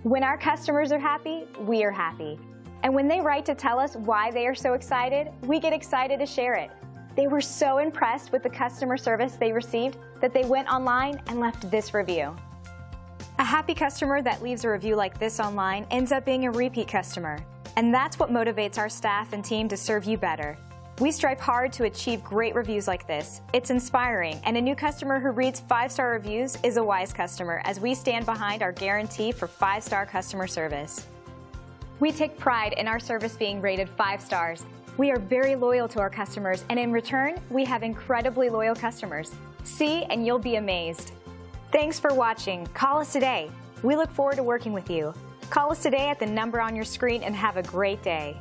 When our customers are happy, we are happy. And when they write to tell us why they are so excited, we get excited to share it. They were so impressed with the customer service they received that they went online and left this review. A happy customer that leaves a review like this online ends up being a repeat customer. And that's what motivates our staff and team to serve you better. We strive hard to achieve great reviews like this. It's inspiring, and a new customer who reads 5-star reviews is a wise customer, as we stand behind our guarantee for 5-star customer service. We take pride in our service being rated 5 stars. We are very loyal to our customers, and in return, we have incredibly loyal customers. See, and you'll be amazed. Thanks for watching. Call us today. We look forward to working with you. Call us today at the number on your screen and have a great day.